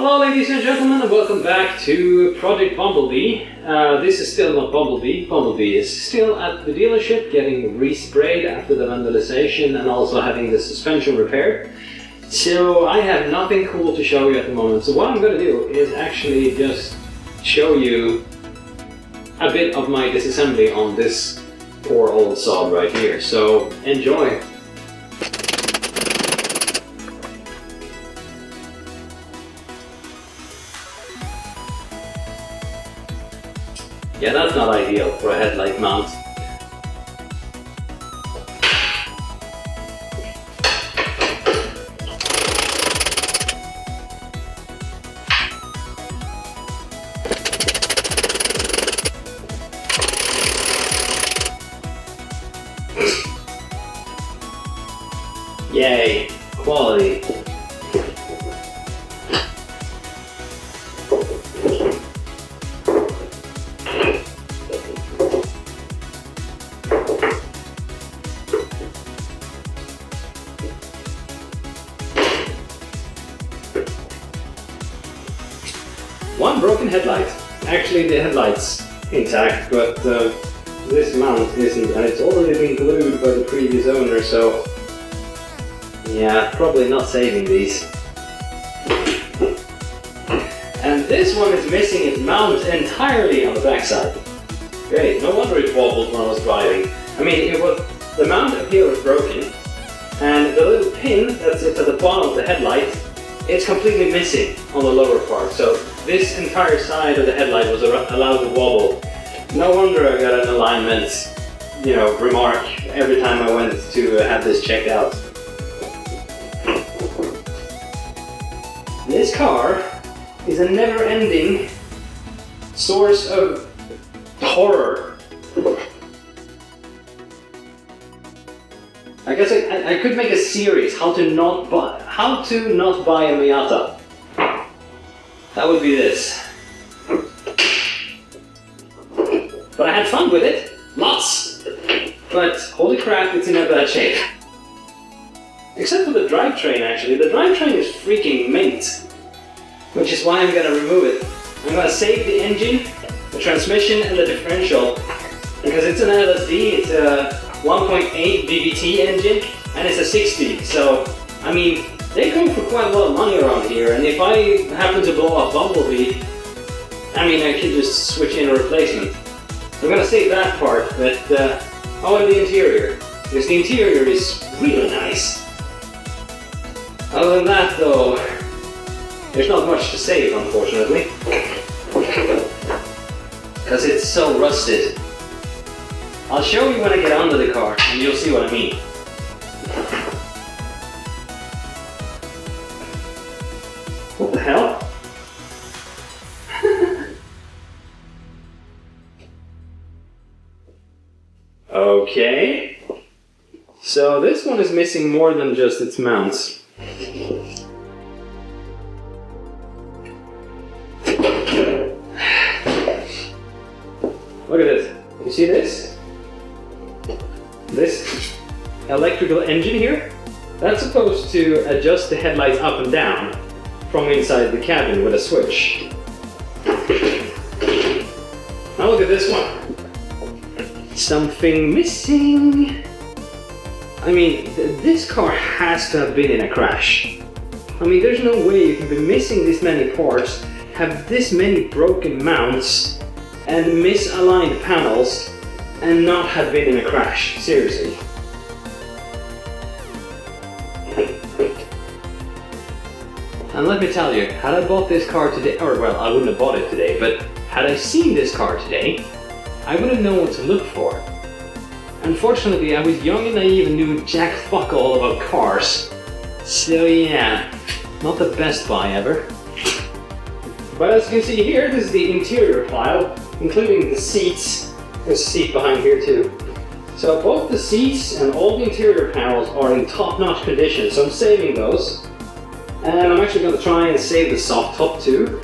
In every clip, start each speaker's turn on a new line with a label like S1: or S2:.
S1: Hello ladies and gentlemen, and welcome back to Project Bumblebee. This is still not Bumblebee. Bumblebee is still at the dealership getting resprayed after the vandalization and also having the suspension repaired. So I have nothing cool to show you at the moment. So what I'm going to do is actually just show you a bit of my disassembly on this poor old Saab right here. So enjoy! Yeah, that's not ideal for a headlight mount. Yay, quality. One broken headlight. Actually the headlight's intact, but this mount isn't, and it's already been glued by the previous owner, so yeah, probably not saving these. And this one is missing its mount entirely on the backside. Great, no wonder it wobbled when I was driving. I mean, the mount up here was broken, and the little pin that sits at the bottom of the headlight, it's completely missing on the lower part. So this entire side of the headlight was allowed to wobble. No wonder I got an alignment, remark every time I went to have this checked out. This car is a never-ending source of horror. I guess I could make a series, how to not buy a Miata. That would be this. But I had fun with it, lots. But holy crap, it's in a bad shape. Except for the drivetrain, actually. The drivetrain is freaking mint, which is why I'm gonna remove it. I'm gonna save the engine, the transmission, and the differential, because it's an LSD. It's a 1.8 VVT engine, and it's a 60. So, I mean, they go for quite a lot of money around here, and if I happen to blow up Bumblebee, I mean, I could just switch in a replacement. I'm gonna save that part, but and the interior, because the interior is really nice. Other than that, though, there's not much to save, unfortunately, because it's so rusted. I'll show you when I get under the car, and you'll see what I mean. What the hell? Okay. So this one is missing more than just its mounts. Look at this. You see this? This electrical engine here? That's supposed to adjust the headlights up and down from inside the cabin with a switch. Now look at this one. Something missing. I mean, this car has to have been in a crash. I mean, there's no way you can be missing this many parts, have this many broken mounts, and misaligned panels, and not have been in a crash. Seriously. And let me tell you, had I bought this car today, or well, I wouldn't have bought it today, but had I seen this car today, I wouldn't know what to look for. Unfortunately, I was young and naive and knew jack fuck all about cars. So yeah, not the best buy ever. But as you can see here, this is the interior file, including the seats. There's a seat behind here too. So both the seats and all the interior panels are in top-notch condition, so I'm saving those. And I'm actually going to try and save the soft top too.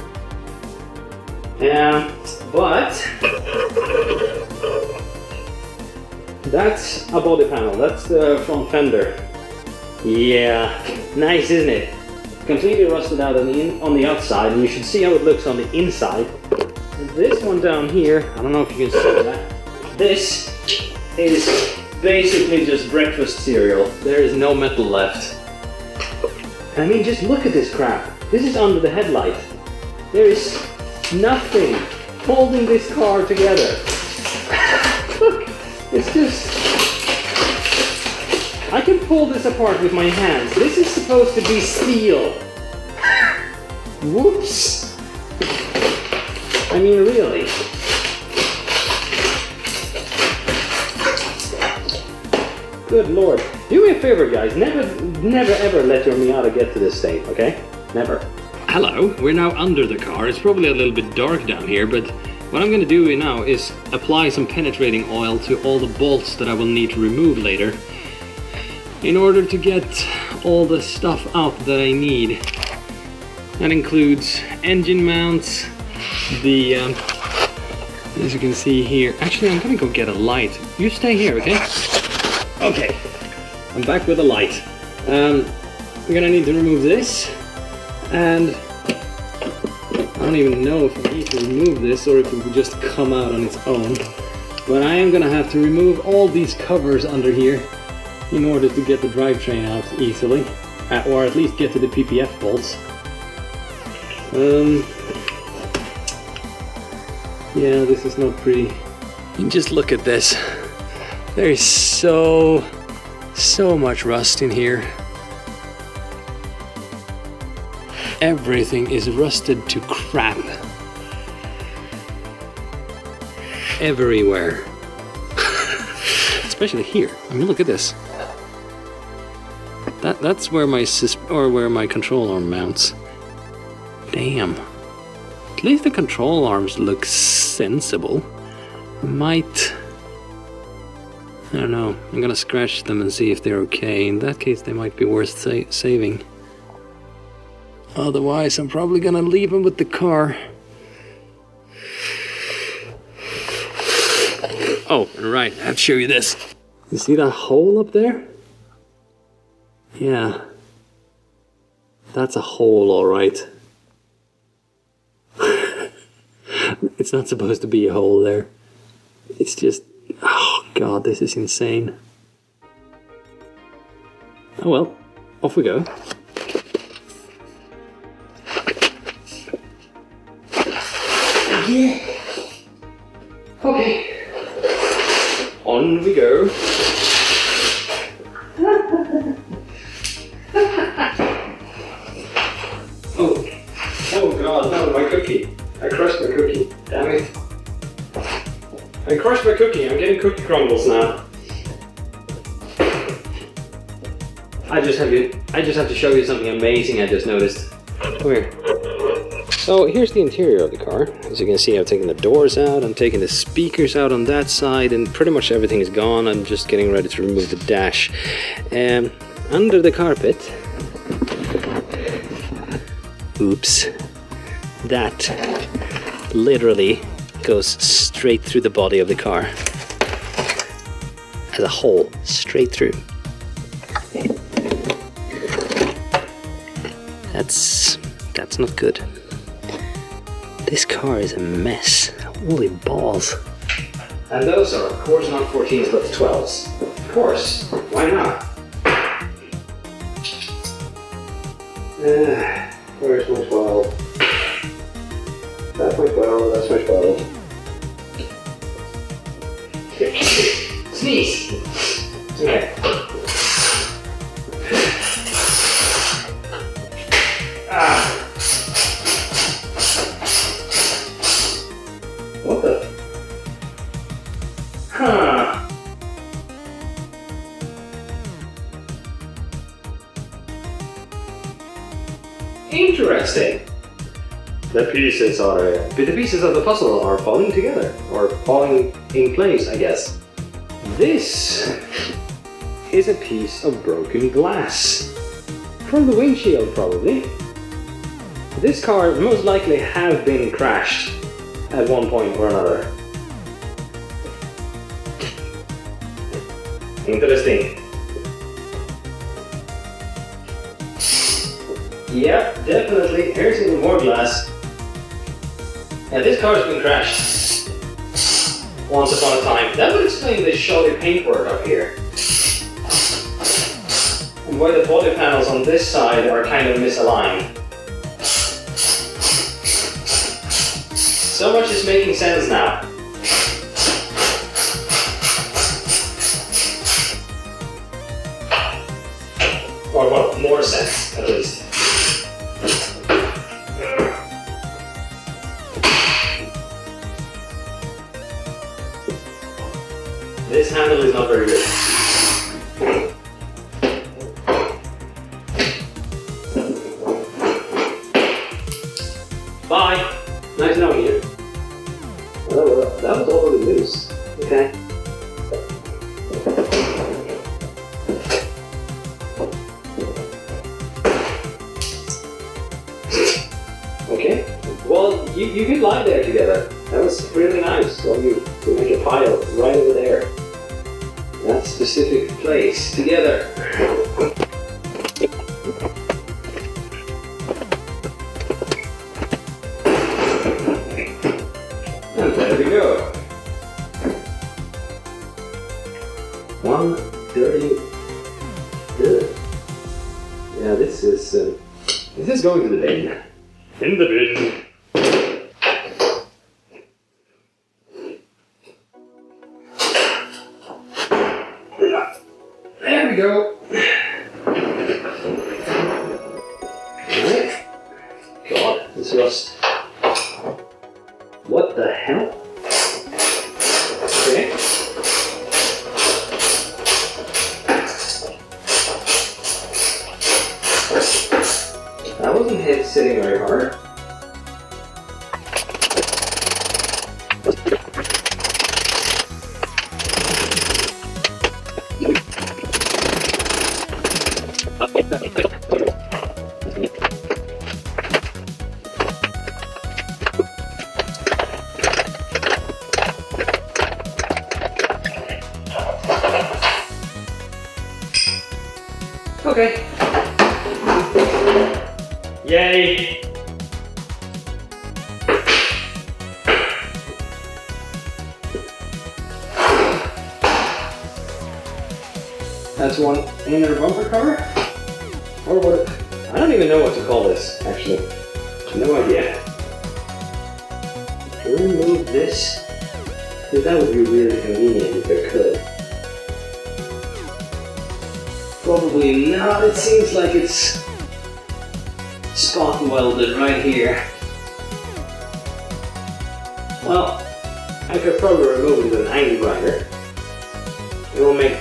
S1: But that's a body panel. That's the front fender. Yeah, nice, isn't it? completely rusted out on the outside, and you should see how it looks on the inside. And this one down here, I don't know if you can see that. This is basically just breakfast cereal. There is no metal left. I mean, just look at this crap. This is under the headlight. There is nothing holding this car together. Look, it's just... I can pull this apart with my hands. This is supposed to be steel. Whoops. I mean, really. Good lord. Do me a favor, guys. Never ever let your Miata get to this state, okay? Never. Hello, we're now under the car. It's probably a little bit dark down here, but what I'm going to do now is apply some penetrating oil to all the bolts that I will need to remove later in order to get all the stuff out that I need. That includes engine mounts, the, as you can see here, actually I'm gonna go get a light. You stay here, okay? Okay, I'm back with a light. We're gonna need to remove this, and I don't even know if I need to remove this or if it will just come out on its own. But I am gonna have to remove all these covers under here in order to get the drivetrain out easily, or at least get to the PPF bolts. Yeah, this is not pretty. And just look at this. There is so much rust in here. Everything is rusted to crap. Everywhere. Especially here. I mean, look at this. That's where my control arm mounts. Damn. At least the control arms look sensible. I don't know. I'm gonna scratch them and see if they're okay. In that case, they might be worth saving. Otherwise, I'm probably gonna leave them with the car. Oh, right. I have to show you this. You see that hole up there? Yeah. That's a hole, all right. It's not supposed to be a hole there. It's just... Oh god, this is insane. Oh well, off we go. Yeah. Okay. On we go. Oh god, no, my cookie. I crushed my cookie. Damn it. I crushed my cookie. I'm getting cookie crumbles now. I just have to show you something amazing I just noticed. Come here. So here's the interior of the car. As you can see, I've taken the doors out, I'm taking the speakers out on that side, and pretty much everything is gone. I'm just getting ready to remove the dash. Under the carpet, oops, that literally goes straight through the body of the car. As a hole, straight through. That's not good. This car is a mess. Holy balls. And those are, of course, not 14s, but 12s. Of course. Why not? Where's my 12? That's my 12, that's my 12. Sneeze! Okay. What the? Huh. Interesting. The pieces of the puzzle are falling together, or falling in place, I guess. This is a piece of broken glass. From the windshield, probably. This car most likely have been crashed at one point or another. Interesting. Yep, definitely. Here's even more glass. Yeah, this car's been crashed once upon a time. That would explain the shoddy paintwork up here. And why the body panels on this side are kind of misaligned. So much is making sense now. Or well, more sense, at least. This handle is not very good. Bye! Nice knowing you. Oh, well, that was already loose. Okay. Okay. Well, you could lie there together. That was really nice of you to make a pile right over there. That specific place together. And there we go. 130. Good. Yeah, this is going to the bin. In the bin. There we go. Alright. God, this rust. What the hell? Okay. That wasn't hit sitting very hard. Okay. Yay! That's one inner bumper cover? Or what? I don't even know what to call this, actually. No idea. Remove this? Because that would be really convenient if I could. Probably not. It seems like it's spot welded right here. Well, I could probably remove it with an angle grinder. It will make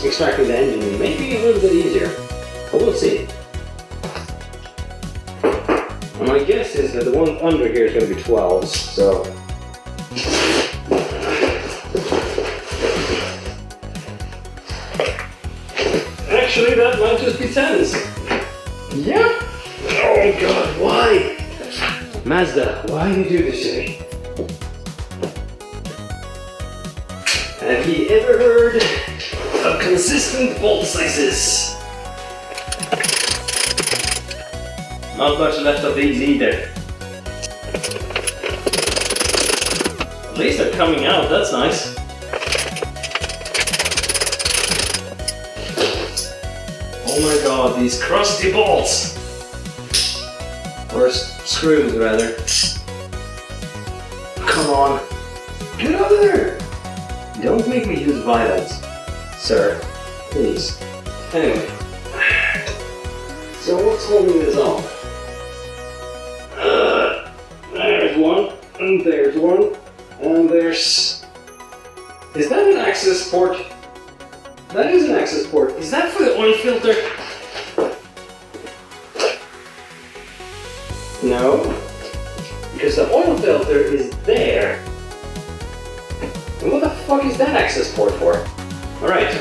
S1: extracting the engine maybe a little bit easier. But we'll see. And my guess is that the one under here is going to be 12s, so. Actually, that might just be 10s. Yeah? Oh god, why? Mazda, why do you do this to me? Have you ever heard of consistent bolt sizes? Not much left of these either. At least they're coming out, that's nice. Oh my god, these crusty bolts! Or screws, rather. Come on. Get out of there! Don't make me use violence, sir. Please. Anyway. So what's holding this off? There's one, and there's one, and there's... Is that an access port? That is an access port. Is that for the oil filter? No. Because the oil filter is there. And what the fuck is that access port for? Alright.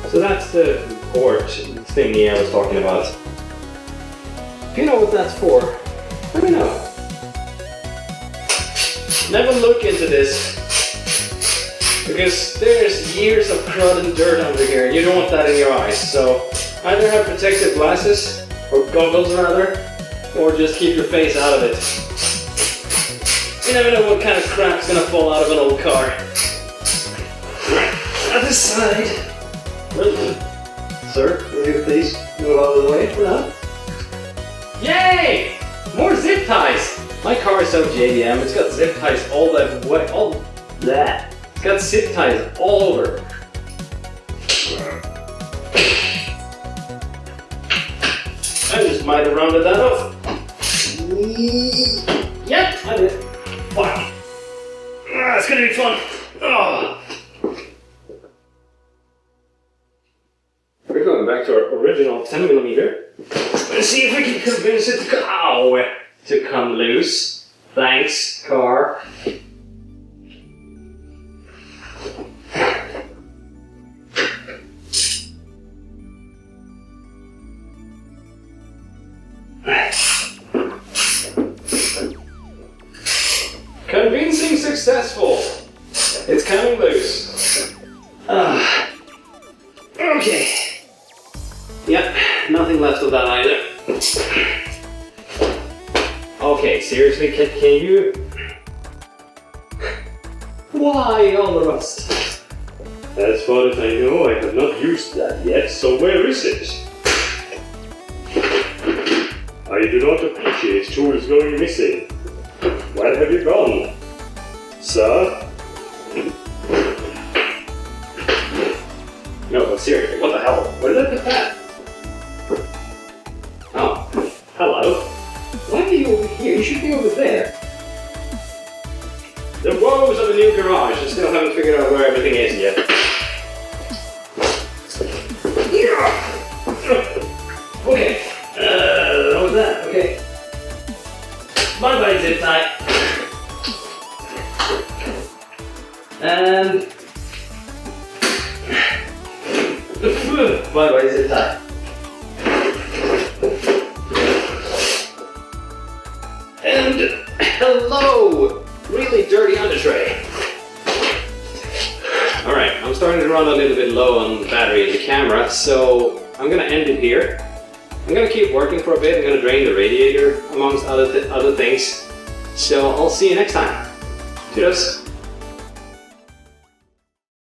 S1: So that's the port thingy I was talking about. If you know what that's for, let me know. Never look into this. Because there's years of crud and dirt under here, and you don't want that in your eyes. So either have protective glasses, or goggles rather, or just keep your face out of it. You never know what kind of crap's gonna fall out of an old car. Other side. Sir, will you please move out of the way for now? Yay! More zip ties! My car is so JDM, it's got zip ties all that way, all that. It's got zip ties all over. I just might have rounded that off. Yep, I did. Fuck. It's gonna be fun. Oh. We're going back to our original 10mm. Let's see if we can convince it to come loose. Thanks, car. Convincing successful. It's coming loose. Okay. Yep, nothing left of that either. Okay, seriously, can you... Why all the rust?
S2: As far as I know, I have not used that yet, so where is it? I do not appreciate tools going missing. Where have you gone, sir?
S1: No, but seriously, what the hell? Where did I put that? Oh, hello. Why are you over here? You should be over there. The woes of the new garage. I still haven't figured out where everything is yet. Okay. What was that? Okay. Bye bye, zip tie. And bye bye, zip tie. And hello, really dirty undertray. Alright, I'm starting to run a little bit low on the battery in the camera, so I'm gonna end it here. I'm gonna keep working for a bit. I'm gonna drain the radiator, amongst other things. So I'll see you next time. Cheers.